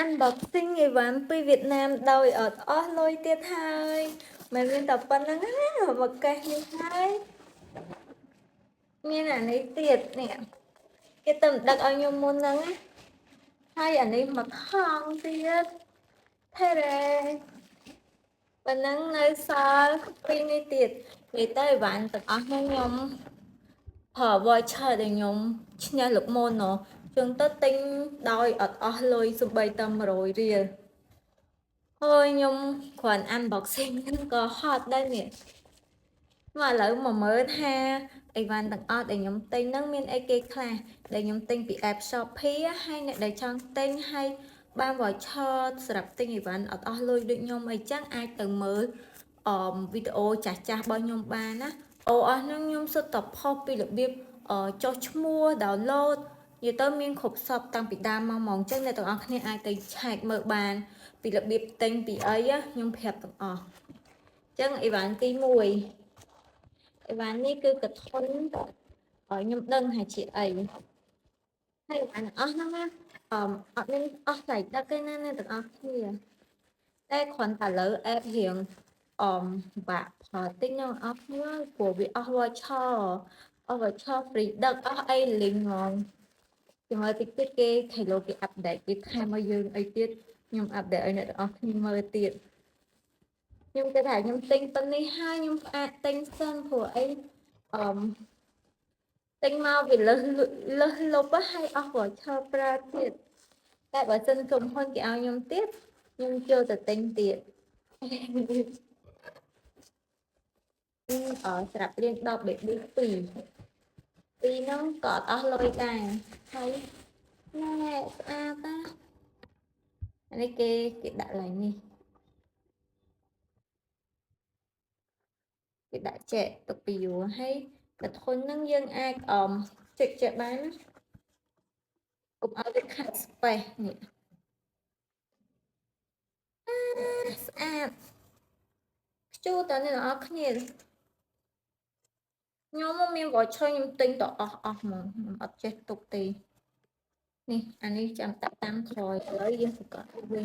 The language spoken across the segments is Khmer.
unboxing eventពីវៀតណាមដោយអត់អស់លុយទៀតហើយមិនមានតែប៉ុណ្្នឹងណាមកកេះនេះហើយមានអានេះទៀតនេះគេទៅដឹកឲ្យខ្ញុំមុនហ្នឹងហើយអានេះមកខំទៀតថេរ៉េប៉ុណ្ណឹងនៅសល់ពីនេះទៀតនិយាយទៅអីវ៉ាន់ទាំងអស់ខ្ញុំប្រើ voucher ដែលខ្ញុំឈ្នះលោកមុនណោះចឹងទៅទិញដោយអត់អស់លុយសូម្បីតែ100រៀលហើយខ្ញុំគ្រាន់ unboxing ហ្នឹងក៏ហត់ដែរនេះមកឥឡូវមកមើលថាអីវ៉ាន់ទាំងអស់ដែលខ្ញុំទិញហ្នឹងមានអីគេខ្លះដែលខ្ញុំទិញពី app Shopee ហើយអ្នកដែលចង់ទិញហើយបាន voucher សម្រាប់ទិញអីវ៉ាន់អត់អស់លុយដូចខ្ញុំអីចឹងអាចទៅមើលវីដេអូចាស់ៗរបស់ខ្ញុំបានណាអស់ហ្នឹងខ្ញុំសុទ្ធតែផុសពីរបៀបចុះឈ្មោះ download និយាយទៅមានគ្រប់សពតាំងពីដើមមកហ្មងចឹងអ្នកទាំងអស់គ្នាអាចទៅឆែកមើលបានពីរបៀបទិញពីអីខ្ញុំប្រាប់ទាំងអស់ចឹងអីវ៉ាន់ទី1អីវ៉ាន់នេះគឺកធុនខ្ញុំដឹងថាជាអីហើយអីវ៉ាន់អស់ហ្នឹងណាអត់មានអស់ស្រ័យដឹកទេណាអ្នកទាំងអស់គ្នាតែគ្រាន់តែលើ app រៀងបាក់ផលទិញនឹងអស់គ្នាព្រោះវាអស់ voucher free ដឹកអស់អីលីងហ្មងចាំមើលតិចទៀតគេខេឡូគេអាប់ដេតគេថែមឲ្យយើងអីទៀតខ្ញុំអាប់ដេតឲ្យអ្នកទាំងអស់គ្នាមើលទៀតខ្ញុំគិតថាខ្ញុំទិញប៉ុណ្នេះហើយខ្ញុំអាចទិញសិនព្រោះអីទិញមកវាលើសលុបហើយអស់ voucher ប្រើទៀតតែបើសិនក្រុមហ៊ុនគេឲ្យខ្ញុំទៀតខ្ញុំចូលទៅទិញទៀតស្រាប់រៀង10 baby 2ហ្នឹងក៏អត់អស់លុយដែរហើយណែស្អាតណាអានេះគេដាក់ឡើងនេះគេដាក់ចែកទុកពីយូរហើយកធុនហ្នឹងយើងអាចចែកបានកុំឲ្យវាខាត់ space នេះស្អាតខ្ជូតតើអ្នកនរគ្នាខ្ញុំមាន voucher ខ្ញុំទិញទៅអស់ហ្មងខ្ញុំអត់ចេះទុកទេនេះអានេះចាំដាក់តាមក្រោយឥឡូវយើងប្រកបវិ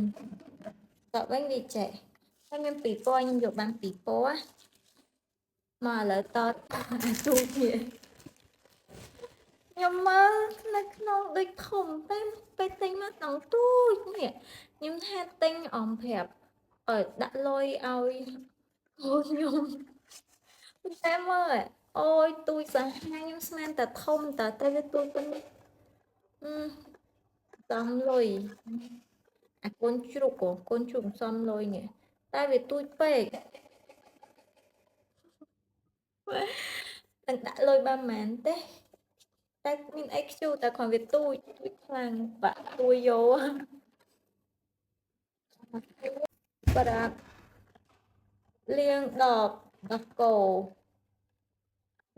ញវាចេះហើយមានពីពណ៌ខ្ញុំយកបានពីពណ៌មកឥឡូវតទូគ្នាខ្ញុំមើលនៅក្នុងដូចធំតែពេលទិញមកដល់ទូចនេះខ្ញុំថាទិញប្រាប់ដាក់លុយឲ្យខ្ញុំតែមើលអូយទូចសាហាវខ្ញុំស្មានតែធំតើតែវាទូចប៉ុណ្ណឹងសំលុយអាកូនជ្រូកសំលុយនេះតែវាទូចពេកនឹងដាក់លុយបានប៉ុន្មានទេតែមានអីខ្ជូតតែគ្រាន់វាទូចខ្លាំងបាក់ទួយយកបារ៉ាប់លៀងដបគោ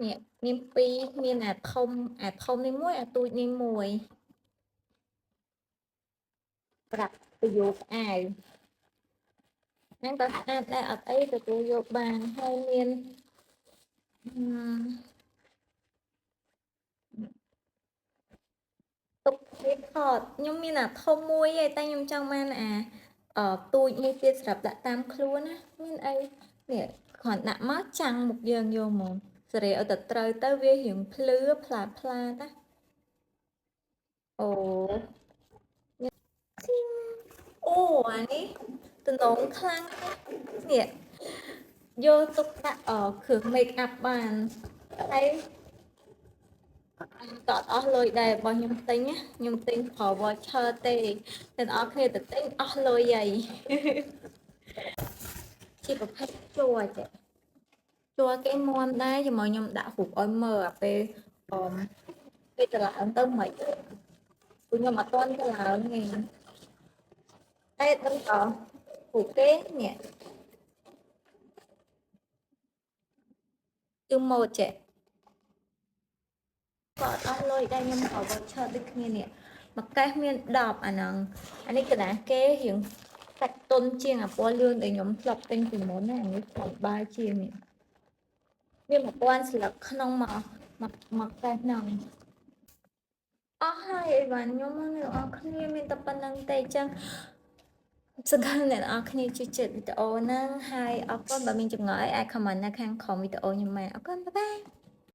នេះមាន2មានអាធំនេះមួយអាទូចនេះមួយប្រាប់ទៅយកអាវហ្នឹងក៏ស្អាតដែរអត់អីទទួលយកបានហើយមានទុកវាថតខ្ញុំមានអាធំមួយឯងតែខ្ញុំចង់បានអាទូចមួយទៀតសម្រាប់ដាក់តាមខ្លួនណាមានអីនេះគ្រាន់ដាក់មកចាំងមុខយើងយកមកសេរីឲ្យតែត្រូវទៅវារៀងភ្លឺផ្លាតណាអូអានេះតំណងខ្លាំងនេះយកទុកដាក់គ្រឿង make up បានហើយក៏អត់អស់លុយដែររបស់ខ្ញុំទិញខ្ញុំទិញប្រើ voucher ទេតែអ្នកគ្នាទៅទិញអស់លុយហើយជាប្រភេទជួចេះជួគេមាំដែរជាមួយខ្ញុំដាក់រូបឲ្យមើលអាពេលទៅឡើងទៅមិនព្រោះខ្ញុំអត់ទាន់ទៅឡើងទេតែដឹងតរូបគេនេះគឺម៉ូតចេះក៏អត់លុយដែរខ្ញុំប្រើ voucher ដូចគ្នានេះមួយកេសមាន10អាហ្នឹងអានេះកណ្ដាលគេរៀងសាច់ទុនជាងអាពណ៌លឿងដែលខ្ញុំធ្លាប់ទិញពីមុនណាអានេះស្អាតបាយជាងនេះមាន1000ស្លឹកក្នុងមកកេសហ្នឹង អស់ហើយអីវ៉ាន់ខ្ញុំមកអ្នកនរគ្នាមានតែប៉ុណ្្នឹងទេអញ្ចឹងសង្ឃឹមអ្នកនរគ្នាជួយចុចវីដេអូហ្នឹងហើយអរគុណបើមានចម្ងល់អីអាច comment នៅខាងក្រោមវីដេអូខ្ញុំមកអរគុណបាយបាយ